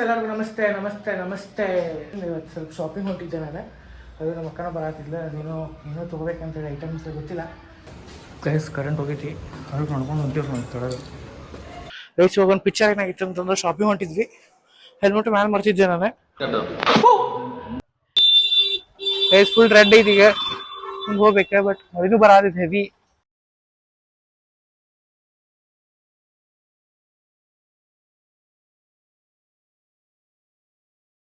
ಎಲ್ಲರಿಗೂ ನಮಸ್ತೆ ನಮಸ್ತೆ ನಮಸ್ತೆ. ಇವತ್ತು ಸ್ವಲ್ಪ ಶಾಪಿಂಗ್ ಹೊಂಟಿದ್ದೆ ನಾನು. ಅದು ನಮ್ಮ ಅಕ್ಕನ ಬರತ್ತಿಲ್ಲ, ಏನೋ ತೊಗೋಬೇಕಂತೇಳಿ ಐಟಮ್ಸ್ ಗೊತ್ತಿಲ್ಲ. ಗೈಸ್ ಕರೆಂಟ್ ಹೋಗೈತಿ, ಕರೆಂಟ್ ನೋಡ್ಕೊಂಡು ಹೊಂಟಿವಿ ತೊಡೋದು. ಗೈಸ್ ಇವಾಗ ಒಂದು ಪಿಕ್ಚರ್ ಏನಾಗಿತ್ತು ಅಂತಂದ್ರೆ ಶಾಪಿಂಗ್ ಹೊಂಟಿದ್ವಿ. ಹೆಲ್ಮೆಟ್ ಮ್ಯಾಲೆ ಮರ್ತಿದ್ದೆ ನಾನು. ಗೈಸ್ ಫುಲ್ ರೆಡ್ ಐತಿ ಈಗ, ಹಿಂಗೆ ಹೋಗ್ಬೇಕೆ. ಬಟ್ ಇದು ಬರತೈತಿ ಹೆವಿ.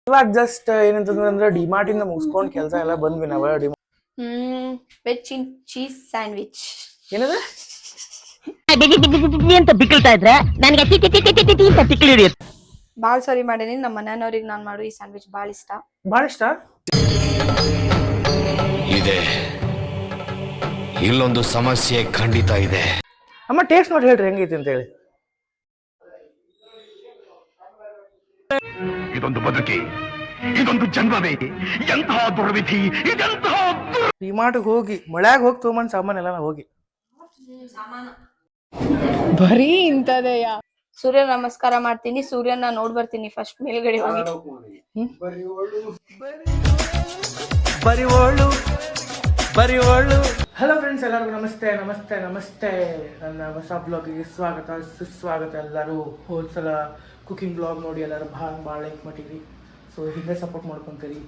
ಇವಾಗ ಜಸ್ಟ್ ಏನಂತಂದ್ರೆ ಡಿಮಾರ್ಟ್ ಇಂದ ಮುಗಿಸ್ಕೊಂಡು ಕೆಲಸ ಎಲ್ಲ ಬಂದ್ವಿ ನಾವು. ವೆಜ್ ಚೀಸ್ ಸ್ಯಾಂಡ್ವಿಚ್ ಏನದ ಅಂತ ಬಿಕ್ಕಳ್ತಾ ಇದ್ರೆ ನನಗೆ ತಿಕ್ಲಿ ಹಿಡಿಯುತ್ತೆ. ಬಾಳ್ ಸರಿ ಮಾಡೇನಿ. ನಮ್ಮ ಮನೆಯವ್ರಿಗೆ ನಾನ್ ಮಾಡು ಈ ಸ್ಯಾಂಡ್ವಿಚ್ ಬಾಳ ಇಷ್ಟ. ಇದೆ ಇಲ್ಲೊಂದು ಸಮಸ್ಯೆ ಖಂಡಿತ ಇದೆ. ಅಮ್ಮ ಟೇಸ್ಟ್ ನೋಡಿ ಹೇಳ್ರಿ ಹೆಂಗೈತಿ ಅಂತ ಹೇಳಿ. ಇದೊಂದು ಬದುಕಿ, ಇದೊಂದು ಜನ್ಮವೇ, ಎಂತಹ ದುರ್ವಿಧಿ ಇದೆಂತಹ. ಡಿಮಾರ್ಟ್ಗೆ ಹೋಗಿ ಮಳ್ಯಾಗ ಹೋಗಿ ತೊಗೊಂಬಂದ್ ಸಾಮಾನ್ ಎಲ್ಲ ಹೋಗಿ ಬರೀ ಇಂತದೆಯಾ. ಸೂರ್ಯ ನಮಸ್ಕಾರ ಮಾಡ್ತೀನಿ, ಸೂರ್ಯನ ನೋಡ್ ಬರ್ತೀನಿ ಫಸ್ಟ್ ಮೇಲ್ಗಡೆ ಹೋಗಿ. ಹಲೋ ಫ್ರೆಂಡ್ಸ್, ಎಲ್ಲರಿಗೂ ನಮಸ್ತೆ ನಮಸ್ತೆ ನಮಸ್ತೆ. ನನ್ನ ಹೊಸ ಬ್ಲಾಗಿಗೆ ಸ್ವಾಗತ ಸುಸ್ವಾಗತ. ಎಲ್ಲರೂ ಹೋದ್ಸಲ ಕುಕಿಂಗ್ ಬ್ಲಾಗ್ ನೋಡಿ ಎಲ್ಲರೂ ಭಾಳ ಲೈಕ್ ಮಾಡಿರಿ. ಸೊ ಹಿಂಗೆ ಸಪೋರ್ಟ್ ಮಾಡ್ಕೊತೀರಿ.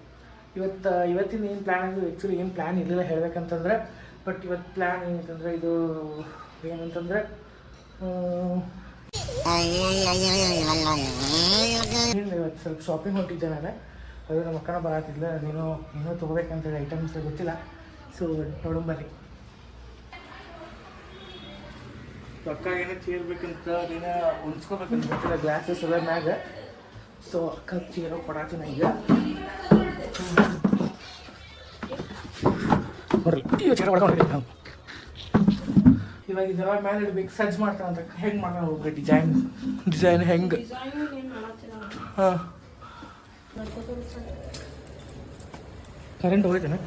ಇವತ್ತಿನ ಏನು ಪ್ಲ್ಯಾನ್ ಅಂದರೆ ಆ್ಯಕ್ಚುಲಿ ಏನು ಪ್ಲ್ಯಾನ್ ಇರಲಿಲ್ಲ ಹೇಳ್ಬೇಕಂತಂದ್ರೆ. ಬಟ್ ಇವತ್ತು ಪ್ಲ್ಯಾನ್ ಏನಂತಂದರೆ ಇದು ಏನಂತಂದರೆ ಇವತ್ತು ಸ್ವಲ್ಪ ಶಾಪಿಂಗ್ ಹೊಂಟಿದ್ದೆ ನಾನು. ಅದು ನಮ್ಮ ಅಕ್ಕನ ಬರತ್ತಿಲ್ಲ, ಏನೋ ತೊಗೋಬೇಕಂತೇಳಿ ಐಟಮ್ಸ್ ಗೊತ್ತಿಲ್ಲ. ಸೊ ನೋಡಂಬರ್ರಿ. ಅಕ್ಕ ಏನೋ ಚೇರ್ಬೇಕಂತ ಏನೋ ಉಣ್ಸ್ಕೋಬೇಕಂತ ಗೊತ್ತಿಲ್ಲ, ಗ್ಲಾಸಸ್ ಎಲ್ಲ ಮ್ಯಾಗ. ಸೊ ಅಕ್ಕ ಚೇರೋ ಕೊಡಾತೀನಿ ಈಗ. ನೋಡ್ರಿ ಚೇರ್ ಹೊಡ್ಕೊಂಡಿದ್ದೀನಿ ನಾವು. ಇವಾಗ ಇದೆಲ್ಲ ಮೇಲೆ ಇಡ್ಬೇಕು, ಸಜ್ಜು ಮಾಡ್ತಾನಂತ. ಹೆಂಗೆ ಮಾಡೋಣ ಹೋಗ್ರಿ ಡಿಸೈನ್ ಹೆಂಗೆ. ಹಾಂ ಕರೆಂಟ್ ಹೋಗೈತೇನೆ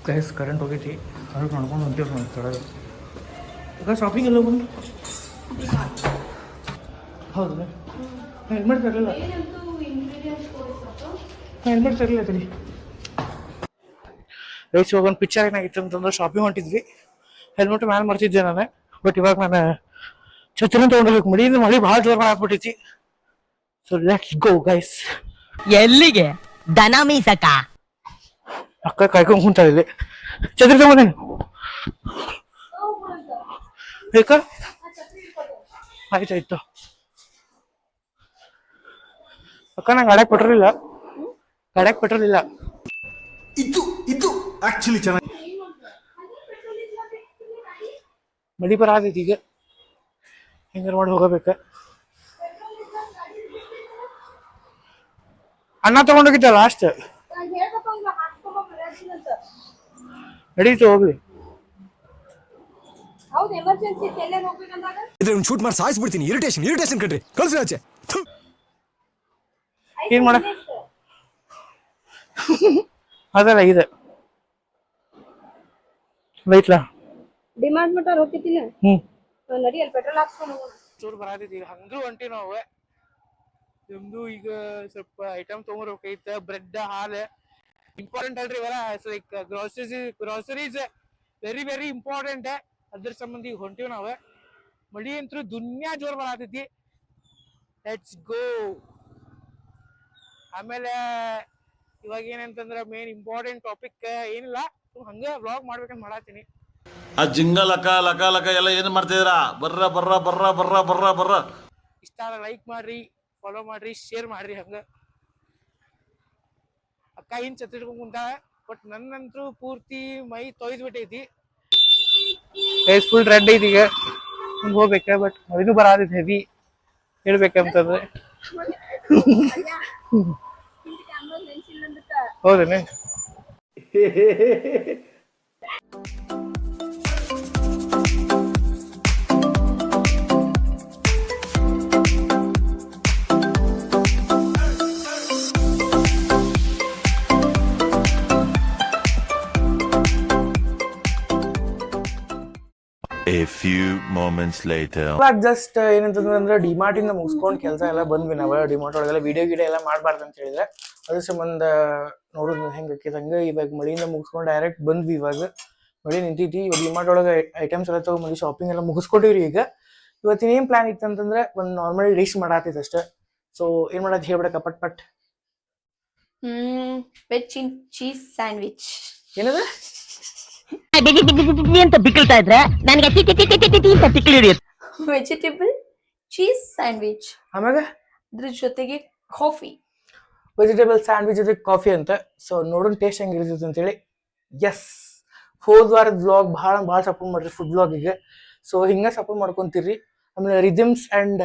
ಗೈಸ್, ಕರೆಂಟ್ ಹೋಗೈತಿ. ಕರೆಂಟ್ ನೋಡ್ಕೊಂಡು ಹೊಂಟಿವಿ ತೊಡೋದು. ಈಗ ಶಾಪಿಂಗ್ ಎಲ್ಲ ಬಂದು ಹೌದು ಹೆಲ್ಮೆಟ್ ತರಲಿಲ್ಲ. ಹೆಲ್ಮೆಟ್ ತರಲಿಲ್ಲ ತಡಿ. ಗೈಸ್ ಇವಾಗ ಒಂದು ಪಿಕ್ಚರ್ ಏನಾಗಿತ್ತು ಅಂತಂದ್ರೆ ಶಾಪಿಂಗ್ ಹೊಂಟಿದ್ವಿ. ಹೆಲ್ಮೆಟ್ ಮ್ಯಾಲೆ ಮರ್ತಿದ್ದೆ ನಾನು. ಬಟ್ ಇವಾಗ ನಾನು ಛತ್ರಿನ ತೊಗೊಂಡಿರ್ಬೇಕು. ಮಳಿ ಭಾಳ ಜೋರು ಹಾಕ್ಬಿಟ್ಟೈತಿ. So let's go guys. ಎಲ್ಲಿಗೆ ದನ ಮೀಸಕ ಅಕ್ಕ ಕಾಯ್ಕೊಂಡು ಕುಂತ ಇಲ್ಲಿ. ಛತ್ರಿ ತಗೊಂಡೇನು ಬೇಕಾ? ಆಯ್ತಾಯ್ತು ಅಕ್ಕ, ನಂಗೆ ಗಾಡ್ಯಾಗ ಪೆಟ್ರೋಲ್ ಇಲ್ಲ. ಇದು ಆಕ್ಚುಲಿ ಚೆನ್ನಾಗಿ ಮಳಿ ಬರತೈತಿ ಈಗ, ಹೆಂಗಾರ ಮಾಡಿ ಹೋಗಬೇಕ. ಅನ್ನ ತಗೊಂಡೋಗಿದ್ದ ಲಾಸ್ಟ್ ನಡೀತು ಹೋಗ್ಲಿ. ಶೂಟ್ ಮಾಡಿ ಸಾಯಿಸ್ಬಿಡ್ತೀನಿ. ಇರಿಟೇಷನ್ ಕಣ್ರಿ, ಕಳ್ಸಿ ಆಚೆ. ಏನ್ ಮಾಡ ಅದಲ್ಲ ಇದೆ ಬೈತ್ಲಾ ಡಿಮಾಂಡ್ ಮಟ್ಟ ಹೋಗ್ತಿಲ್ಲ. ನಡಿ ಅಲ್ಲಿ ಪೆಟ್ರೋಲ್ ಹಾಕ್ಸ್ಕೊಂಡು ಹೋಗೋಣ. ಚೂರು ಬರತೈತಿ ಈಗ. ಹಂಗೂ ಹೊಂಟಿ ನಾವು. ನಮ್ದು ಈಗ ಸ್ವಲ್ಪ ಐಟಮ್ ತೊಗೊಂಡ್ಬೇಕೈತೆ. ಬ್ರೆಡ್, ಹಾಲು ಇಂಪಾರ್ಟೆಂಟ್ ಅಲ್ರಿ ಇವೆಲ್ಲ. Like groceries very very important. ಅದ್ರ ಸಂಬಂಧಿ ಹೊಂಟಿವಿ ನಾವು. ಮಳಿ ಅಂತೂ ದುನ್ಯಾ ಜೋರ್ ಬರತೈತಿ. Let's go. ಆಮೇಲೆ ಇವಾಗ ಏನಂತಂದ್ರೆ ಮೇನ್ ಇಂಪಾರ್ಟೆಂಟ್ ಟಾಪಿಕ್ ಏನಿಲ್ಲ, ಹಂಗೆ ವ್ಲಾಗ್ ಮಾಡ್ಬೇಕಂತ ಮಾಡತ್ತೀನಿ. ಆ ಜಿಂಗ ಲಕ ಲಕ ಲಕ ಎಲ್ಲ ಏನು ಮಾಡ್ತಿದ್ದೀರಾ? ಬರ್ರ ಬರ್ರ ಬರ್ರ ಬರ್ರ ಬರ್ರ ಬರ್ರ. ಇಷ್ಟ ಲೈಕ್ ಮಾಡ್ರಿ, ಫಾಲೋ ಮಾಡ್ರಿ, ಶೇರ್ ಮಾಡ್ರಿ. ಹಂಗ ಅಕ್ಕ ಏನ್ ಛತ್ರಿಟ್ಕೊಂಡ್ ಕುಂತ. ಬಟ್ ನನ್ನಂತೂ ಪೂರ್ತಿ ಮೈ ತೊಯ್ದ್ಬಿಟ್ಟೈತಿ. ಫೇಸ್ ಫುಲ್ ರೆಡ್ ಐತಿ ಈಗ, ಹಿಂಗೆ ಹೋಗ್ಬೇಕ. ಬಟ್ ಇದು ಬರತೈತಿ ಹೆವಿ ಹೇಳ್ಬೇಕಂತಂದ್ರೆ. ಹೌದೇನೆ. A few few moments later. ಇವಾಗ ಜಸ್ಟ್ ಏನಂತಂದ್ರೆ ಡಿಮಾರ್ಟ್ ಇಂದ ಮುಗಿಸ್ಕೊಂಡು ಕೆಲಸ ಎಲ್ಲ ಬಂದ್ವಿ ನಾವು. ಡಿಮಾರ್ಟ್ ಒಳಗೆಲ್ಲ ವಿಡಿಯೋ ಎಲ್ಲ ಮಾಡಬಾರ್ದು ಅಂತ ಹೇಳಿದ್ರೆ ಅದ್ರ ಸಂಬಂಧ ನೋಡೋದು ಹೆಂಗೆ ಹಂಗೆ ಇವಾಗ ಮಳೆಯಿಂದ ಮುಗಿಸ್ಕೊಂಡು ಡೈರೆಕ್ಟ್ ಬಂದ್ವಿ. ಇವಾಗ ಮಳೆ ನಿಂತೈತಿ. ಇವಾಗ ಡಿಮಾರ್ಟ್ ಒಳಗೆ ಐಟಮ್ಸ್ ಎಲ್ಲ ತಗೊಂಡ್ಬಂದು ಶಾಪಿಂಗ್ ಎಲ್ಲ ಮುಗಿಸ್ಕೊಂಡಿವ್ರಿ. ಈಗ ಇವತ್ತಿನ ಏನ್ ಪ್ಲಾನ್ ಇತ್ತು ಅಂತಂದ್ರೆ ಒಂದು ನಾರ್ಮಲ್ ಡಿಶ್ ಮಾಡಾತಿತ್ತು ಅಷ್ಟೇ. ಸೊ ಏನ್ ಮಾಡೋದು ಹೇಳ್ಬಿಡಕ್ಕ ಪಟ್ ಪಟ್. Veg cheese sandwich. ಏನದ ಅಂತ ಬಿಕ್ಕಳ್ತಾ ಇದ್ರೆ ನನಗೆ ಅಂತ ತಿಕ್ಲಿ ಹಿಡಿಯುತ್ತೆ. ವೆಜಿಟೇಬಲ್ ಚೀಸ್ ಸ್ಯಾಂಡ್ವಿಚ್, ಆಮ್ಯಾಗ ಅದ್ರ ಜೊತೆಗೆ ಕಾಫಿ. ವೆಜಿಟೇಬಲ್ ಸ್ಯಾಂಡ್ವಿಚ್ ಜೊತೆ ಕಾಫಿ ಅಂತ. ಸೊ ನೋಡೋಣ ಟೇಸ್ಟ್ ಹೆಂಗಿರ್ತೈತೆ ಅಂತೇಳಿ. ಎಸ್, ಹೋದ ವಾರದ ವ್ಲಾಗ್ ಭಾಳ ಸಪೋರ್ಟ್ ಮಾಡ್ರಿ ಫುಡ್ ವ್ಲಾಗಿಗೆ. ಸೊ ಹಿಂಗೆ ಸಪೋರ್ಟ್ ಮಾಡ್ಕೊಂತೀರಿ. ಆಮೇಲೆ ರಿದಮ್ಸ್ ಆ್ಯಂಡ್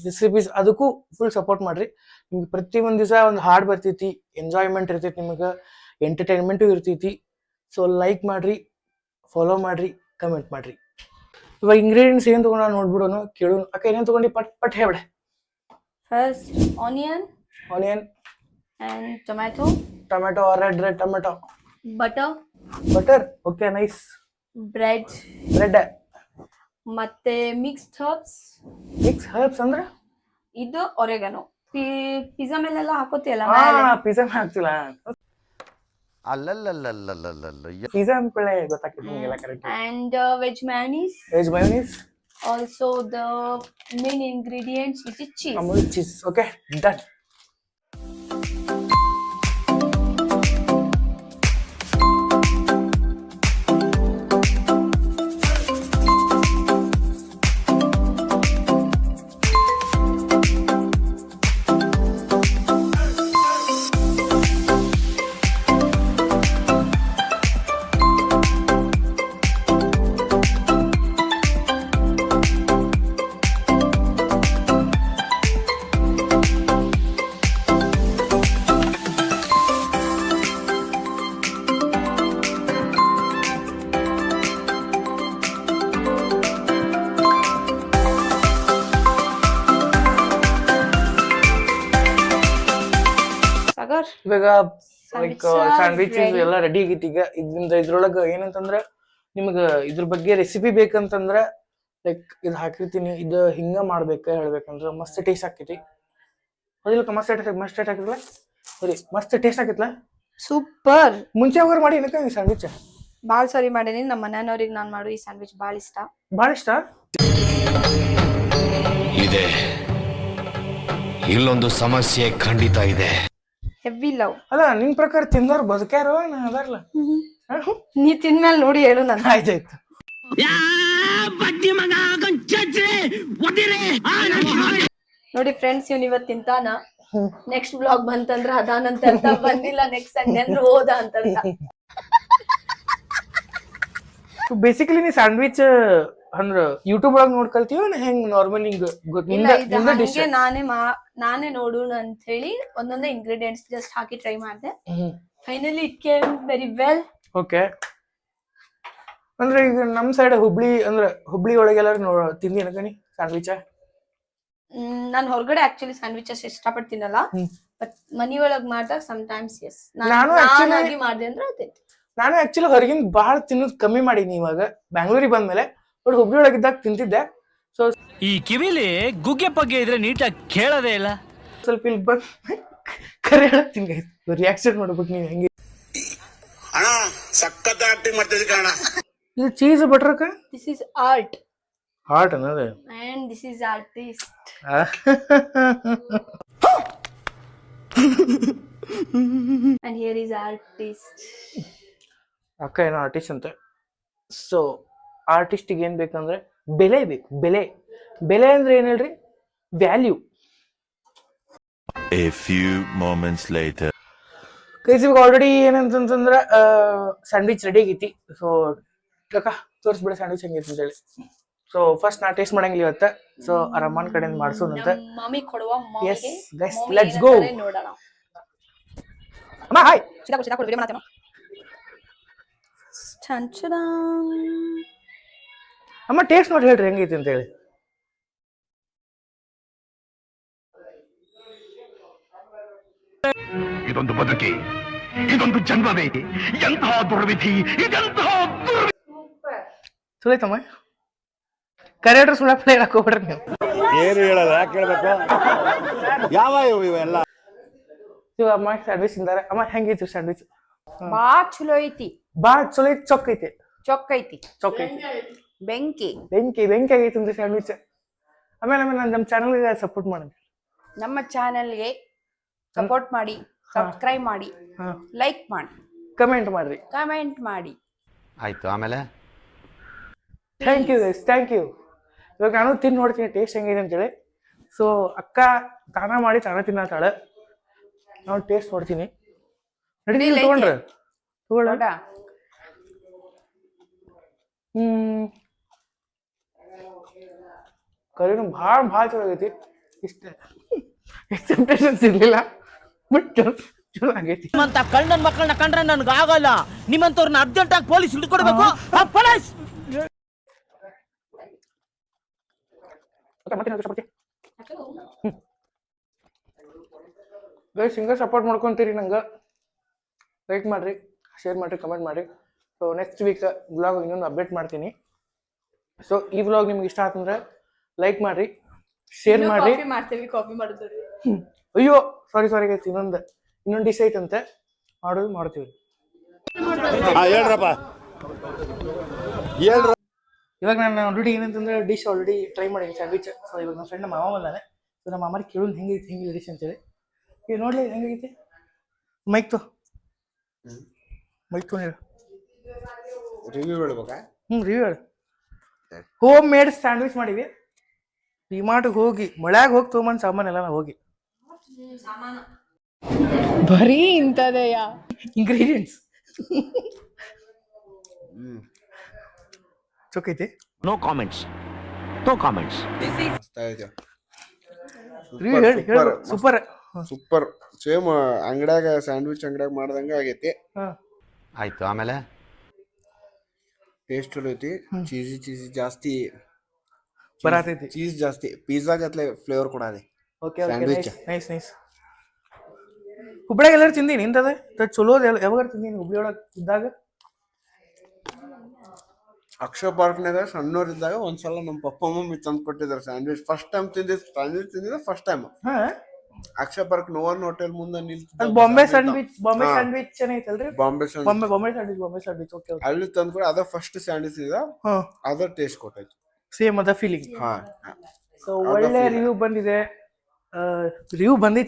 ರೆಸಿಪೀಸ್ ಅದಕ್ಕೂ ಫುಲ್ ಸಪೋರ್ಟ್ ಮಾಡ್ರಿ. ನಿಮ್ಗೆ ಪ್ರತಿ ಒಂದು ದಿವಸ ಒಂದು ಹಾಡು ಬರ್ತೈತಿ, ಎಂಜಾಯ್ಮೆಂಟ್ ಇರ್ತೈತಿ, ನಿಮಗೆ ಎಂಟರ್ಟೈನ್ಮೆಂಟು ಇರ್ತೈತಿ. ಸೊ ಲೈಕ್ ಮಾಡ್ರಿ, ಫಾಲೋ ಮಾಡ್ರಿ, ಕಮೆಂಟ್ ಮಾಡ್ರಿ. ಇವಾಗ ಇಂಗ್ರೀಡಿಯೆಂಟ್ಸ್ ಏನು ತೊಗೊಂಡು ನೋಡ್ಬಿಡೋನು, ಕೇಳೋನು. ಅಕ್ಕ ಏನೇನು ತೊಗೊಂಡು ಪಟ್ ಪಟ್ ಹೇಳ್ಬಿಡೆ. First onion onion and tomato red tomato, butter, okay nice, bread bread, ಮತ್ತೆ ಮಿಕ್ಸ್ಡ್ ಹರ್ಬ್ಸ್. ಮಿಕ್ಸ್ ಹರ್ಬ್ಸ್ ಅಂದ್ರೆ ಇದು ಒರೆಗನೋ. ಪಿಜ್ಜಾ ಮೇಲೆಲ್ಲ ಹಾಕೋತಿಯಲ್ಲ, ಪಿಜ್ಜಾ ಹಾಕ್ತಿಲ್ಲ. ಪಿಜ್ಜಾ ಅಂದ್ಕೊಳ್ಳೆ ಗೊತ್ತಾಗ್ತದೆ ನಿಮಗೆಲ್ಲ correct. and veg mayonnaise. Veg mayonnaise, Also the main ingredients is cheese. Amul cheese. Okay done. Sagar, ಇವಾಗ like sandwich ಎಲ್ಲ ready ಆಗೈತಿ. ಈಗ ಇದ್ರೊಳಗ ಏನಂತಂದ್ರ ನಿಮ್ಗ ಇದ್ರ ಬಗ್ಗೆ ರೆಸಿಪಿ ಬೇಕಂತಂದ್ರ ಲೈಕ್ ಇದು ಹಾಕಿರ್ತೀನಿ. ಇದು ಹಿಂಗ ಮಾಡ್ಬೇಕ ಹೇಳ್ಬೇಕಂದ್ರ ಮಸ್ತ್ ಟೇಸ್ಟ್ ಆಕೈತಿ. ಅದಿಲ್ಲ ಮಸ್ತ್ ಟೇಸ್ಟ್ ಹಾಕಿದ್ಲ, ಸರಿ ಮಸ್ತ್ ಟೇಸ್ಟ್ ಆಕೈತ್ಲ. ಸೂಪರ್. ಮುಂಚೆ ಹೋಗಿ ಮಾಡಿ ಏನಕ್ಕ ಈ ಸ್ಯಾಂಡ್ವಿಚ್ ಬಾಳ್ ಸರಿ ಮಾಡೀನಿ. ನಮ್ಮ ಮನೆಯವ್ರಿಗೆ ನಾನ್ ಮಾಡೋ ಈ ಸ್ಯಾಂಡ್ವಿಚ್ ಬಾಳ ಇಷ್ಟ. ಭಾಳ ಇಷ್ಟ. ಇದೆ ಇಲ್ಲೊಂದು ಸಮಸ್ಯೆ ಖಂಡಿತ ಇದೆ. Heavy love. ಅಲ್ಲ ನಿನ್ ಪ್ರಕಾರ ತಿಂದವ್ರು ಬದುಕ್ಯಾರೋ ಅದಾರಲ್ಲ. ನೀ ತಿಂದ್ಮೇಲೆ ನೋಡಿ ಹೇಳು ನಾನು. ಆಯ್ತಾಯ್ತು. ನೋಡಿ ಫ್ರೆಂಡ್ಸ್, ಇವ್ನ ಇವತ್ ತಿಂತಾನ. ನೆಕ್ಸ್ಟ್ ಬ್ಲಾಗ್ ಬಂತಂದ್ರ ಅದಾನಂತ ಅಂತ, ಬಂದಿಲ್ಲ ನೆಕ್ಸ್ಟ್ ಸಂಡೇ ಅಂದ್ರೆ ಹೋದ ಅಂತ. ಬೇಸಿಕಲಿ ನೀ ಸ್ಯಾಂಡ್ವಿಚ್ ಅಂದ್ರ ಯೂಟ್ಯೂಬ್ ಒಳಗ್ ನೋಡ್ ಕಲ್ತೀವ ಹೆಂಗ್ ನಾರ್ಮಲ್ ಹಿಂಗ್ ಹಂಗೆ ನಾನೇ ನೋಡೋಣ ಅಂತ ಹೇಳಿ ಒಂದೊಂದೇ ಇಂಗ್ರೀಡಿಯೆಂಟ್ಸ್ ಜಸ್ಟ್ ಹಾಕಿ ಟ್ರೈ ಮಾಡಿದೆ. Finally it came very well. Okay. ಅಂದ್ರೆ ಈಗ ನಮ್ ಸೈಡ್ ಹುಬ್ಳಿ ಒಳಗೆಲ್ಲಾರು ತಿಂದಿ ನೀ ಸ್ಯಾಂಡ್ವಿಚ್? ನಾನ್ ಹೊರಗಡೆ ಆಕ್ಚುಲಿ ಸ್ಯಾಂಡ್ವಿಚಸ್ ಇಷ್ಟಪಡ್ತೀನಲ್ಲ, ಬಟ್ ಮನಿ ಒಳಗ್ ಮಾಡ್ದಾಗ ಸಮ್ಟೈಮ್ಸ್ ಎಸ್ ನಾನಾಗಿ ಮಾಡಿದೆ ಅಂದ್ರೆ ಆತೈತಿ. ನಾನು ಆಕ್ಚುಲಿ ಹೊರಗಿನ ಬಹಳ ತಿನ್ನೋದು ಕಮ್ಮಿ ಮಾಡೀನಿ ಇವಾಗ ಬ್ಯಾಂಗ್ಳೂರಿಗೆ ಬಂದ್ಮೇಲೆ. ಬಟ್ ಹುಬ್ಳಿ ಒಳಗಿದ್ದಾಗ ತಿಂತಿದ್ದೆ. ಸೊ ಈ ಕಿವಿಲಿ ಗುಗ್ಗೆ ಪಗ್ಗೆ ಇದ್ರೆ ನೀಟಾಗಿ ಕೇಳೋದೇ ಇಲ್ಲ. ಸ್ವಲ್ಪ ಇಲ್ಲಿ ಬಂದ್ ಕರೆ ಹೇಳತ್ತೀನಿ, ರಿಯಾಕ್ಷನ್ ಮಾಡ್ಬೇಕು ನೀವು ಹೆಂಗೆ. ಅಣ್ಣ ಸಖತ್ ಆಕ್ಟಿಂಗ್ ಮಾಡ್ತಿದ್ದೆ ಕಣ. ಇದು ಚೀಸ್ ಬಟರ್ ಕ ದಿಸ್ ಇಸ್ ಆರ್ಟ್. ಆರ್ಟ್ ಅನ್ನೋದು. and this is artist. and here is artist. ಅಕ್ಕ ಏನೋ ಆರ್ಟಿಸ್ಟ್ ಅಂತ. ಸೊ ಆರ್ಟಿಸ್ಟಿಗೆ ಏನ್ ಬೇಕಂದ್ರೆ ಬೆಲೆ ಬೇಕು. ಬೆಲೆ ಅಂದ್ರೆ ಏನ್ ಹೇಳ್ರಿ? Value. A few moments later. ಇವಾಗ ಆಲ್ರೆಡಿ ಏನಂತಂದ್ರ ಸ್ಯಾಂಡ್ವಿಚ್ ರೆಡಿ ಆಗೈತಿ. ಸೊ ಅಕ್ಕ ತೋರಿಸ್ಬಿಡ ಸ್ಯಾಂಡ್ವಿಚ್ ಹೆಂಗೈತಿ ಅಂತ ಹೇಳಿ. ಸೊ ಫಸ್ಟ್ ನಾ ಟೇಸ್ಟ್ ಮಾಡಂಗಿಲ್ಲ ಇವತ್ತ. ಸೊ ಅರಮ್ಮನ್ ಕಡೆಯಿಂದ ಮಾಡ್ಸೋಣಂತ. ಮಮ್ಮಿ ಕೊಡುವ ಎಸ್ ಗೈಸ್, ಲೆಟ್ಸ್ ಗೋ. ನೋಡೋಣ. ಅಮ್ಮ ಹಾಯ್. ಸಿದಾ ವಿಡಿಯೋ ಮಾಡ್ತೇನೆ. ಅಮ್ಮ ಟೇಸ್ಟ್ ನೋಡಿ ಹೇಳ್ರಿ ಹೆಂಗೈತಿ ಅಂತ ಹೇಳಿ. ಇದೊಂದು ಬದುಕಿ, ಇದೊಂದು ಜನ್ಮವೇ, ಎಂತಹ ದುರ್ವಿಧಿ, ಇದೆಂತಹ ಚಲೋ ಐತಮ್ಮ. ಕರೆಕ್ಟ್ರ್ ಸುಳ್ಳಪ್ಪ ಹೇಳಕ್ ಹೋಗ್ಬಿಡ್ರಿ ನೀವು. ಏನು ಹೇಳಲ್ಲ, ಯಾಕೆ ಹೇಳ್ಬೇಕು? ಯಾವ ಇವೆಲ್ಲ ಅಮ್ಮ ಸ್ಯಾಂಡ್ವಿಚ್ ತಿಂದಾರೆ. ಅಮ್ಮ ಹೆಂಗೈತಿ ಸ್ಯಾಂಡ್ವಿಚ್? ಬಾ ಚಲೋ ಐತಿ, ಭಾಳ ಚಲೋ ಐತಿ. ಚೊಕ್ಕ ಐತಿ, ಚೊಕ್ಕ ಐತಿ, ಚೊಕ್ಕ ಐತಿ. ಬೆಂಕಿ ಬೆಂಕಿ ಆಗೈತಿ ಅಂದ್ರೆ ಸ್ಯಾಂಡ್ವಿಚ್. ಆಮೇಲೆ ನಮ್ಮ ಚಾನಲ್ಗೆ ಸಪೋರ್ಟ್ ಮಾಡಿ. ನಮ್ಮ ಚಾನೆಲ್ಗೆ ಸಪೋರ್ಟ್ ಮಾಡಿ, ಸಬ್ಸ್ಕ್ರೈಬ್ ಮಾಡಿ, ಲೈಕ್ ಮಾಡಿ, ಕಮೆಂಟ್ ಮಾಡ್ರಿ. ಆಯ್ತು, ಆಮೇಲೆ thank you guys, thank you. ಇವಾಗ ನಾನು ತಿಂದು ನೋಡ್ತೀನಿ ಟೇಸ್ಟ್ ಹೆಂಗಿದೆ ಅಂತೇಳಿ. ಸೊ ಅಕ್ಕ ತಾನ ಮಾಡಿ ತಾನ ತಿನ್ನತ್ತಾಳೆ. ನಾನು ಟೇಸ್ಟ್ ನೋಡ್ತೀನಿ. ನಡಿ ತಗೊಂಡ್ರೆ ತಗೊಳ್ಳ. ಕರಿನು ಭಾಳ ಚಲೋ ಆಗೈತಿ. ಇಷ್ಟೇ ಎಕ್ಸೆಪ್ಟೇಷನ್ಸ್ ಇರ್ಲಿಲ್ಲ, ಬಟ್ ಚಲೋ ಆಗೈತಿ. ನಿಮ್ಮಂತ ಕಳ್ಳನ ಮಕ್ಕಳನ್ನ ಕಂಡ್ರೆ ನನ್ಗೆ ಆಗಲ್ಲ. ನಿಮ್ಮಂತವ್ರನ್ನ ಅರ್ಜೆಂಟ್ ಆಗಿ ಪೊಲೀಸ್ ಹಿಡ್ಕೊಡ್ಬೇಕು. ಪೊಲೀಸ್ ಗೈಸ್ ಹಿಂಗೆ ಸಪೋರ್ಟ್ ಮಾಡ್ಕೊಂತೀರಿ ನಂಗೆ. ಲೈಕ್ ಮಾಡಿರಿ, ಶೇರ್ ಮಾಡಿರಿ, ಕಮೆಂಟ್ ಮಾಡಿರಿ. ಸೊ ನೆಕ್ಸ್ಟ್ ವೀಕ್ ವ್ಲಾಗ್ ಇನ್ನೊಂದು ಅಪ್ಡೇಟ್ ಮಾಡ್ತೀನಿ. ಸೊ ಈ ವ್ಲಾಗ್ ನಿಮ್ಗೆ ಇಷ್ಟ ಆತಂದ್ರೆ ಲೈಕ್ ಮಾಡಿರಿ, ಶೇರ್ ಮಾಡಿರಿ. ಅಯ್ಯೋ ಸಾರಿ ಗೈಸ್, ಇನ್ನೊಂದು ಡಿಶ್ ಐತಂತೆ, ಮಾಡ್ತೀವಿ. ಹೇಳ್ರಪ್ಪ, ಹೇಳ್ರ. ಇವಾಗ ನಾನು ಆಲ್ರೆಡಿ ಏನಂತಂದ್ರೆ ಡಿಶ್ ಆಲ್ರೆಡಿ ಟ್ರೈ ಮಾಡಿದ್ದೀನಿ ಸ್ಯಾಂಡ್ವಿಚ್. ಸೊ ಇವಾಗ ನನ್ನ ಫ್ರೆಂಡ್ ಮಾಮ ಬಂದಾನೆ. ಸೊ ನಮ್ಮ ಮಾಮರಿಗೆ ಕೇಳೋದು ಹೆಂಗೈತಿ ಡಿಶ್ ಅಂತೇಳಿ. ಈಗ ನೋಡ್ಲಿ ಹೆಂಗೈತಿ. ಮೈಕ್ ತೋ ನೀರು ರಿವ್ಯೂ ಹೇಳ್ಬೇಕಾ? ರಿವ್ಯೂ ಹೇಳು. ಹೋಮ್ ಮೇಡ್ ಸ್ಯಾಂಡ್ವಿಚ್ ಮಾಡಿವಿ. ಡಿಮಾರ್ಟ್ಗೆ ಹೋಗಿ ಮಳ್ಯಾಗ ಹೋಗಿ ತೊಗೊಂಬಂದು ಸಾಮಾನೆಲ್ಲ ನಾವು ಹೋಗಿ ಬರೀ ಇಂಥದೆಯಾ ಇಂಗ್ರೀಡಿಯೆಂಟ್ಸ್. ಚೊಕ್ಕೈತಿ. No comments, no comments. Review ಹೇಳಿ. Super super. ಸೇಮ್ ಅಂಗಡ್ಯಾಗ ಸ್ಯಾಂಡ್ವಿಚ್ ಅಂಗಡ್ಯಾಗ ಮಾಡ್ದಂಗ ಆಗೈತಿ. ಆಯ್ತು, ಆಮೇಲೆ ಟೇಸ್ಟ್ ಚಲೋ ಐತಿ. ಚೀಸಿ ಜಾಸ್ತಿ ಬರತೈತಿ. ಚೀಸ್ ಜಾಸ್ತಿ, ಪಿಜ್ಜಾ ಗತ್ಲೆ ಫ್ಲೇವರ್ ಕೊಡಾದೆ. Okay nice. ಹುಬ್ಳ್ಯಾಗ ಎಲ್ಲರೂ ತಿಂದೀನಿ. ಇಂಥದ ಚಲೋ ಯಾವಾಗ ತಿಂದೀನಿ ಹುಬ್ಳಿ ಒಳಗೆ ಇದ್ದಾಗ. ಅಕ್ಷಯ ಪಾರ್ಕ್ನಾಗ ಸಣ್ಣವ್ರಿದ್ದಾಗ ಒಂದ್ಸಲ ನಮ್ಮ ಪಪ್ಪ ಮಮ್ಮಿ ತಂದು ಕೊಟ್ಟಿದ್ದಾರೆ ಸ್ಯಾಂಡ್ವಿಚ್. ಫಸ್ಟ್ ಟೈಮ್ ತಿಂದಿದ್ದ ಫಸ್ಟ್ ಟೈಮ್. ಅಕ್ಷಯ ಪಾರ್ಕ್ ನೋವರ್ನ್ ಹೋಟೆಲ್ ಮುಂದೆ ನಿಲ್ತಿದ್ದ ಬಾಂಬೆ ಸ್ಯಾಂಡ್ವಿಚ್ ಏನೈತಲ್ರಿ? ಬಾಂಬೆ ಸ್ಯಾಂಡ್ವಿಚ್. ಓಕೆ, ಅಲ್ಲಿ ತಂದ್ಕೊಡಿ. ಅದ ಫಸ್ಟ್ ಸ್ಯಾಂಡ್ವಿಚ್ ಇದ, ಅದ ಟೇಸ್ಟ್ ಕೊಟ್ಟೈತಿ. ಸೇಮ್ ಅದ ಫೀಲಿಂಗ್. ಸೊ ಒಳ್ಳೆ ರಿವ್ಯೂ ಬಂದಿದೆ.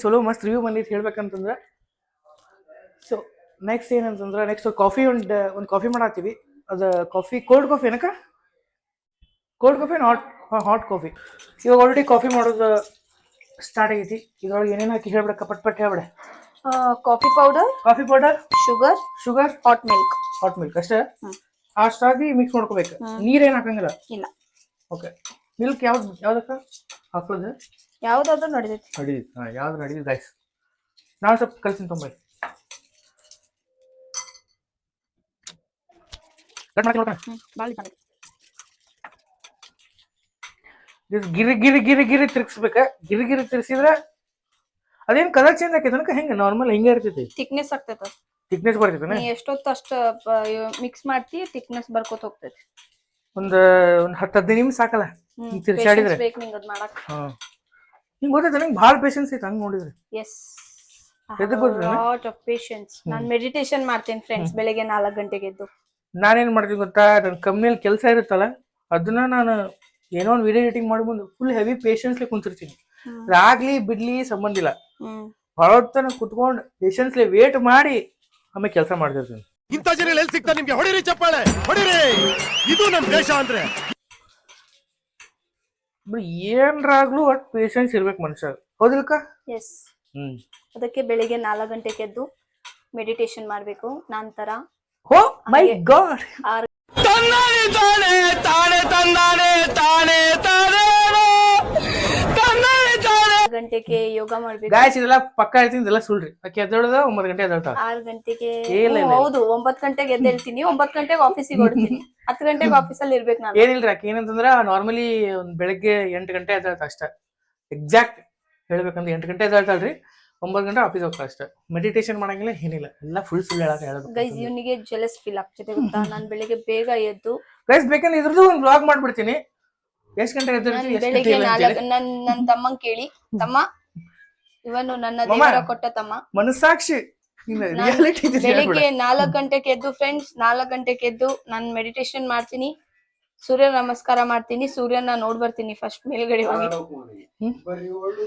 ಚಲೋ ಮಸ್ತ್ ರಿವ್ಯೂ ಬಂದಿತ್ತು ಹೇಳ್ಬೇಕಂತಂದ್ರೆ. ಸೊ ನೆಕ್ಸ್ಟ್ ಏನಂತಂದ್ರೆ ನೆಕ್ಸ್ಟ್ ಕಾಫಿ ಒಂದು ಕಾಫಿ ಮಾಡತ್ತೀವಿ. ಅದು ಕಾಫಿ ಕೋಲ್ಡ್ ಕಾಫಿ ಏನಕ್ಕ? Cold coffee hot coffee. ಇವಾಗ ಆಲ್ರೆಡಿ ಕಾಫಿ ಮಾಡೋದು ಸ್ಟಾರ್ಟ್ ಆಗೈತಿ. ಇದ್ರೊಳಗೆ ಏನೇನು ಹಾಕಿ ಹೇಳ್ಬಿಡಕ್ಕ ಪಟ್ ಹೇಳ್ಬಿಡ. Coffee powder, sugar, hot milk ಅಷ್ಟೇ. ಅಷ್ಟಾಗಿ ಮಿಕ್ಸ್ ಮಾಡ್ಕೋಬೇಕು. ನೀರೇನು ಹಾಕಂಗಿಲ್ಲ? ಇಲ್ಲ. ಓಕೆ. ಮಿಲ್ಕ್ ಯಾವ್ದಕ್ಕ ಹಾಕೋದು? ಯಾವ್ದಾದ್ರು ನಡೀತೈತಿ. ಯಾವ್ದು ನಡೀತೈತಿ ಗೈಸ್. ನಾನು ಸ್ವಲ್ಪ ಕಲ್ಸಿನ ತೊಂಬೈ ಗಿರಿ ತಿರ್ಗಿಸ್ಬೇಕ. ಗಿರಿ ತಿರ್ಸಿದ್ರೆ ಅದೇನ್ ಕಲರ್ ಚೇಂಜ್ ಆಕೈತೆ ನನಕ? ಹೆಂಗ ನಾರ್ಮಲ್ ಹಿಂಗೆ ಇರ್ತೈತಿ? ಥಿಕ್ನೆಸ್ ಆಗ್ತೈತ. ಥಿಕ್ನೆಸ್ ಬರ್ತೈತೆ. ನೀ ಎಷ್ಟೊತ್ತು ಅಷ್ಟ ಮಿಕ್ಸ್ ಮಾಡ್ತಿ, ಥಿಕ್ನೆಸ್ ಬರ್ಕೋತ ಹೋಗ್ತೈತಿ. ಒಂದು 10-15 ನಿಮಿಷ ಸಾಕಲ್ಲ ತಿರ್ಸಾಡಿದ್ರೆ? ಹಿಂಗ್ ಗೊತ್ತೈತೆ ನಂಗೆ ಭಾಳ ಪೇಷನ್ಸ್ ಐತೆ ಹಂಗ್ ನೋಡಿದ್ರೆ. Lot of patience. ನಾನು ಮೆಡಿಟೇಷನ್ ಮಾಡ್ತೇನೆ ಫ್ರೆಂಡ್ಸ್, ಬೆಳಗ್ಗೆ 4 ಗಂಟೆಗೆ ಎದ್ದು. ನಾನೇನ್ ಮಾಡ್ತೀನಿ ಗೊತ್ತಾ, ನನ್ನ ಕಂಪ್ನಿಯಲ್ಲಿ ಕೆಲಸ ಇರುತ್ತಲ್ಲ ಅದನ್ನ ನಾನು ಏನೋ ಒಂದು ವಿಡಿಯೋ ಎಡಿಟಿಂಗ್ ಮಾಡಿ ಬಂದು ಫುಲ್ ಹೆವಿ ಪೇಷನ್ಸ್ಲಿ ಕುಂತಿರ್ತೀನಿ. ಆಗ್ಲಿ ಬಿಡ್ಲಿ ಸಂಬಂಧ ಇಲ್ಲ, ಭಾಳ ಹೊತ್ತನ ಕುತ್ಕೊಂಡು ಪೇಷನ್ಸ್ಲಿ ವೇಟ್ ಮಾಡಿ ಆಮೇಲೆ ಕೆಲಸ ಮಾಡ್ತಿರ್ತೀನಿ. ಇಂಥ ಜನ ಎಲ್ಲಿ ಸಿಗ್ತಾ ನಿಮ್ಗೆ? ಹೊಡಿರಿ ಚಪ್ಪಾಳೆ, ಹೊಡಿರಿ. ಇದು ನಮ್ ದೇಶ ಅಂದ್ರೆ. ಏನ್ರಾಗ್ಲೂ ಒಟ್ಟು ಪೇಷನ್ಸ್ ಇರ್ಬೇಕು ಮನುಷ್ಯ, ಹೌದಿಲ್ಕ? ಎಸ್. ಅದಕ್ಕೆ ಬೆಳಿಗ್ಗೆ 4 ಗಂಟೆಗೆ ಎದ್ದು ಮೆಡಿಟೇಷನ್ ಮಾಡ್ಬೇಕು. ನಂತರ ಓ ಮೈ ಗಾಡ್, 6 ಗಂಟೆಗೆ ಯೋಗ ಮಾಡ್ಬೇಕು. ಗಾಯ್ಸ್ ಇದೆಲ್ಲ ಪಕ್ಕ ಹೇಳ್ತೀನಿ, ಇದೆಲ್ಲ ಸುಳ್ರಿ. ಆಕೆ ಎದ್ದೇಳೋದ 9 ಗಂಟೆ ಎದ್ದೇಳ್ತಾಳ. 6 ಗಂಟೆಗೆ ಹೌದು, 9 ಗಂಟೆಗೆ ಎದ್ದೇಳ್ತೀನಿ. 9 ಗಂಟೆಗೆ ಆಫೀಸಿಗೆ ಹೊಡ್ತೀನಿ. 10 ಗಂಟೆಗೆ ಆಫೀಸಲ್ಲಿ ಇರ್ಬೇಕು ನಾನು. ಏನಿಲ್ರಿ, ಆಕೆ ಏನಂತಂದ್ರ ನಾರ್ಮಲಿ ಒಂದ್ ಬೆಳಗ್ಗೆ 8 ಗಂಟೆ ಎದ್ದೇಳ್ತಾ ಅಷ್ಟ. ಎಕ್ಸಾಕ್ಟ್ ಹೇಳ್ಬೇಕಂದ್ರೆ 8 ಗಂಟೆ ಎದ್ದೇಳ್ತಾಳ್ರಿ. 9 ಗಂಟೆ ಆಫೀಸ್ ಹೋಗ್ತಾ ಅಷ್ಟೇ. ಮೆಡಿಟೇಷನ್ ಮಾಡಂಗಿಲ್ಲ ಏನಿಲ್ಲ, ಎಲ್ಲ ಫುಲ್ ಸುಳ್ಳು ಹೇಳೋದು. ಗೈಸ್ ಇವನಿಗೆ ಜೆಲಸ್ ಫೀಲ್ ಆಗ್ತಿದೆ ಗೊತ್ತಾ, ನಾನು ಬೆಳಿಗ್ಗೆ ಬೇಗ ಎದ್ದು ಗೈಸ್ ಬೇಕಂದ್ರೆ ಇದ್ರದ್ದು ಒಂದು ಬ್ಲಾಗ್ ಮಾಡ್ಬಿಡ್ತೀನಿ. ಎಷ್ಟು ಗಂಟೆ ಎದ್ದಿರ್ತೀವಿ, ಎಷ್ಟು ಗಂಟೆ ಬೆಳಿಗ್ಗೆ ಇಲ್ಲ ಅಂತೇಳಿ. ನನ್ನ ತಮ್ಮಂಗ್ ಕೇಳಿ, ತಮ್ಮ ಇವನು ನನ್ನ ದೇವರ ಕೊಟ್ಟ ತಮ್ಮ. ಮನಸ್ಸಾಕ್ಷಿ ರಿಯಾಲಿಟಿ ಬೆಳಿಗ್ಗೆ 4 ಗಂಟೆಗೆ ಎದ್ದು ಫ್ರೆಂಡ್ಸ್, 4 ಗಂಟೆಗೆ ಎದ್ದು ನಾನು ಮೆಡಿಟೇಷನ್ ಮಾಡ್ತೀನಿ, ಸೂರ್ಯ ನಮಸ್ಕಾರ ಮಾಡ್ತೀನಿ, ಸೂರ್ಯನ ನೋಡ್ ಬರ್ತೀನಿ ಫಸ್ಟ್ ಮೇಲ್ಗಡೆ ಹೋಗಿ. ಬರಿವೋಳು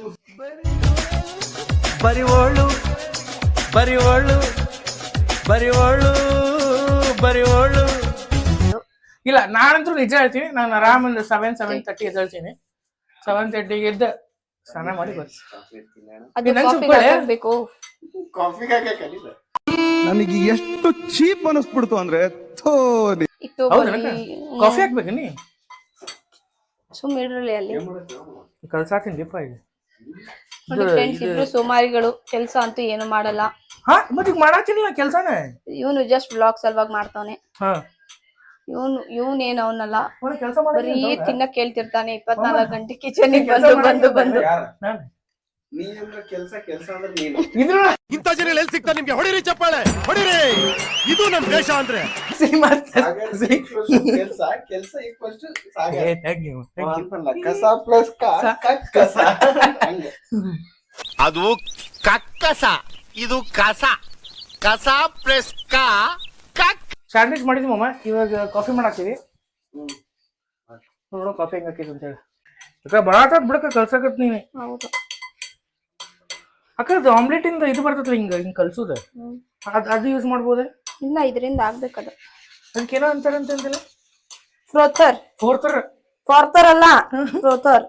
ಬರಿವೋಳು ಬರಿವೋಳು ಬರಿವೋಳು. ಇಲ್ಲ ನಾನಂತೂ ನಿಜ ಹೇಳ್ತೀನಿ, ನಾನು ಆರಾಮ್ ಒಂದು 7:30 ಎದ್ದೇಳ್ತೀನಿ. 7:30 ಎದ್ದ ಸ್ನಾನ ಮಾಡಿ ಬರ್ತೀನಿ. ಅದು ನನ್ ಕಾಫಿ ಸುಬ್ಬಳೆ. ಹಾಕ್ಬೇಕು. ನನಗೆ ಎಷ್ಟು ಚೀಪ್ ಅನಿಸ್ಬಿಡ್ತು ಅಂದ್ರೆ ಇಟ್ಟು ಕಾಫಿ ಹಾಕ್ಬೇಕು ನೀ ಸುಮ್ಮನೆ ಇಡ್ರಲಿ ಅಲ್ಲಿ. ಕಳ್ಸಾತೀನಿ ದೀಪ ಈಗ. ನೋಡಿ ಫ್ರೆಂಡ್ಸ್, ಇಬ್ರು ಸೋಮಾರಿಗಳು, ಕೆಲ್ಸ ಅಂತೂ ಏನು ಮಾಡಲ್ಲ. ಹಾ ಮತ್ತೆ ಈಗ ಮಾಡಾತೀನಿ ಕೆಲ್ಸಾನೇ. ಇವನು ಜಸ್ಟ್ ಬ್ಲಾಗ್ ಸಲುವಾಗಿ ಮಾಡ್ತಾನೆ. ಹಾ ಇವನೇನು ಅವನಲ್ಲ, ಕೆಲಸ ಬರೀ ತಿನ್ನಕ್ ಕೇಳ್ತಿರ್ತಾನೆ 24 ಗಂಟೆ ಕಿಚನ್ ಬಂದು ಬಂದು. ನೀ ಅಂದ್ರೆ ಕೆಲ್ಸ ಅಂದ್ರೆ ನೀನು. ಇಂಥ ಜನ ಎಲ್ಲಿ ಸಿಗ್ತಾರೆ ನಿಮ್ಗೆ? ಹೊಡಿರಿ ಚಪ್ಪಾಳೆ ಹೊಡಿರಿ, ಇದು ನಮ್ ದೇಶ ಅಂದ್ರೆ. ಕೆಲ್ಸ ಈಕ್ವಲ್ಸ್ ಕಸ ಪ್ಲಸ್ ಕಸ. ಅದು ಕಕ್ಕಸ, ಇದು ಕಸ. ಕಸ ಪ್ಲಸ್ ಸ್ಯಾಂಡ್ವಿಚ್ ಮಾಡಿದ್ವಿ ಮಮ್ಮ. ಇವಾಗ ಕಾಫಿ ಮಾಡಾಕ್ತೀವಿ. ನೋಡೋ ಕಾಫಿ ಹೆಂಗ್ ಹಾಕಿದ್ ಅಂತ ಹೇಳಿ. ಅಕ್ಕ ಬರಾತ ಬಿಡಕ್ಕ ಕಲ್ಸಕತ್ ನೀನೆ. ಹೌದು. ಅಕ್ಕ ಅದು ಆಮ್ಲೆಟ್ ಇಂದ ಇದು ಬರ್ತದ ಹಿಂಗ ಕಲ್ಸುದ, ಅದು ಯೂಸ್ ಮಾಡ್ಬೋದ? ಇಲ್ಲ, ಇದರಿಂದ ಆಗ್ಬೇಕದು. ಅದಕ್ಕೇನೋ ಅಂತಾರ ಅಂತಂದಿಲ್ಲ, ಫ್ರೋಥರ್. ಫಾರ್ತರ್ ಅಲ್ಲ, ಫ್ರೋಥರ್.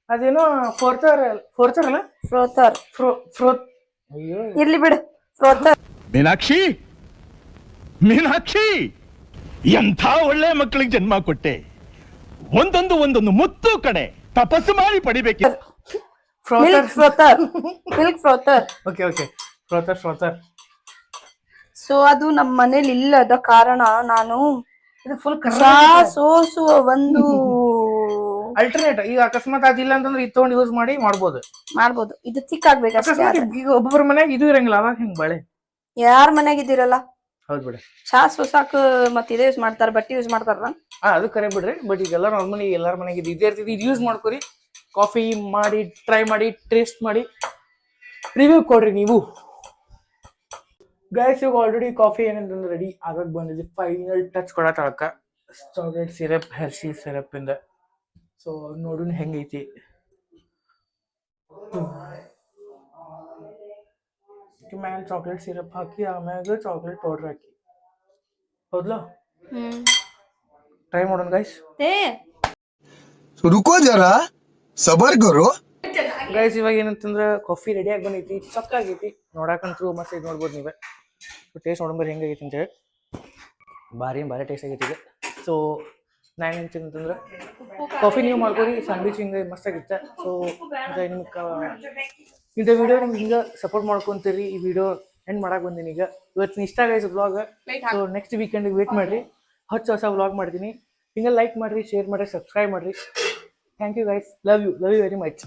ಅದೇನೋ ಫೋರ್ತರ್ ಅಲ್ಲ, ಫ್ರೋಥರ್. ಅಯ್ಯೋ ಇರ್ಲಿ ಬಿಡು, ಫ್ರೋಥರ್. ಮೀನಾಕ್ಷಿ ಮೀನಾಕ್ಷಿ, ಎಂಥ ಒಳ್ಳೆ ಮಕ್ಕಳಿಗೆ ಜನ್ಮ ಕೊಟ್ಟೆ. ಒಂದೊಂದು ಮುತ್ತು ಕಡೆ ತಪಸ್ಸು ಮಾಡಿ ಪಡಿಬೇಕಿತ್ತು. ಮಿಲ್ಕ್ ಫ್ರೋಥರ್. ಓಕೆ ಫ್ರೋಥರ್. ಸೊ ಅದು ನಮ್ಮ ಮನೇಲಿ ಇಲ್ಲದ ಕಾರಣ ನಾನು ಫುಲ್ ಸೋಸುವ ಒಂದು ಅಲ್ಟರ್ನೇಟ್. ಈಗ ಅಕಸ್ಮಾತ್ ಅದಿಲ್ಲ ಅಂತಂದ್ರೆ ಇದು ತಗೊಂಡು ಯೂಸ್ ಮಾಡಿ ಮಾಡ್ಬೋದು. ಇದು ತಿಕ್ ಆಗ್ಬೇಕಷ್ಟೇ. ಈಗ ಒಬ್ಬೊಬ್ಬರ ಮನ್ಯಾಗ ಇದು ಇರಂಗಿಲ್ಲ, ಅವಾಗ ಹೆಂಗ್ ಬಾಳೆ ಯಾರ ಮನೆಯಾಗಿದ್ದೀರಲ್ಲ ಹೌದ್ ಬಿಡ. ಚಾ ಸೋಸಾಕ ಮತ್ತೆ ಇದೇ ಯೂಸ್ ಮಾಡ್ತಾರ, ಬಟ್ಟೆ ಯೂಸ್ ಮಾಡ್ತಾರ. ಅದು ಕರೆ ಬಿಡ್ರಿ. ಬಟ್ ಈಗೆಲ್ಲ ನಾರ್ಮಲಿ ಎಲ್ಲಾರ ಮನೆಗೆ ಇದೇ ಇರ್ತೈತಿ, ಇದು ಯೂಸ್ ಮಾಡ್ಕೊರಿ. ಕಾಫಿ ಮಾಡಿ ಟ್ರೈ ಮಾಡಿ, ಟೇಸ್ಟ್ ಮಾಡಿ, ರಿವ್ಯೂ ಕೊಡ್ರಿ ನೀವು. ಗೈಸ್ ಇವಾಗ ಆಲ್ರೆಡಿ ಕಾಫಿ ಏನಂತಂದ್ರೆ ರೆಡಿ ಆಗಕ್ ಬಂದಿದೆ. ಫೈನಲ್ ಟಚ್ ಕೊಡತ್ತಾಳಕ್ಕ ಚಾಕ್ಲೇಟ್ ಸಿರಪ್, ಹೆರ್ಷಿ ಸಿರಪ್ ಇಂದ. ಸೊ ನೋಡೋಣ ಹೆಂಗೈತಿ. ಮ್ಯಾಲ ಚಾಕ್ಲೇಟ್ ಸಿರಪ್ ಹಾಕಿ ಆಮ್ಯಾಗ ಚಾಕ್ಲೇಟ್ ಪೌಡರ್ ಹಾಕಿ, ಹೌದ್ಲಾ? ಟ್ರೈ ಮಾಡೋಣ ಗೈಸ್. ರುಕೋ ಜರಾ ಸಬರ್ ಕರೋ. ಗೈಸ್ ಇವಾಗ ಏನಂತಂದ್ರೆ ಕಾಫಿ ರೆಡಿ ಆಗಿ ಬಂದೈತಿ, ಚಕ್ಕಾಗೈತಿ ನೋಡಾಕಂತ್ರು. ಮತ್ತೆ ಇದು ನೋಡ್ಬೋದು ನೀವೇ. ಟೇಸ್ಟ್ ನೋಡಂಬರಿ ಹೆಂಗೈತಿ ಅಂತೇಳಿ. ಭಾರಿ ಟೇಸ್ಟ್ ಆಗೈತಿ ಈಗ. ಸೊ ನಾನು ಏನಂತೀನಿ ಅಂತಂದ್ರೆ ಕಾಫಿ ನೀವು ಮಾಡ್ಕೊರಿ, ಸ್ಯಾಂಡ್ವಿಚ್ ಹಿಂಗೆ ಮಸ್ತಾಗಿತ್ತು. ಸೊ ಇದು ವಿಡಿಯೋ ನಮ್ಗೆ ಹಿಂಗೆ ಸಪೋರ್ಟ್ ಮಾಡ್ಕೊಂತೀರಿ. ಈ ವಿಡಿಯೋ ಎಂಡ್ ಮಾಡಕ್ಕೆ ಬಂದೀನಿ ಈಗ. ಇವತ್ತು ಇಷ್ಟ ಆಗೈತೆ ಬ್ಲಾಗ್. ಸೊ ನೆಕ್ಸ್ಟ್ ವೀಕೆಂಡಿಗೆ ವೇಟ್ ಮಾಡಿರಿ, ಹೊಸ ವ್ಲಾಗ್ ಮಾಡ್ತೀನಿ. ಹಿಂಗೆ ಲೈಕ್ ಮಾಡಿರಿ, ಶೇರ್ ಮಾಡಿರಿ, ಸಬ್ಸ್ಕ್ರೈಬ್ ಮಾಡಿರಿ. Thank you guys, love you very much.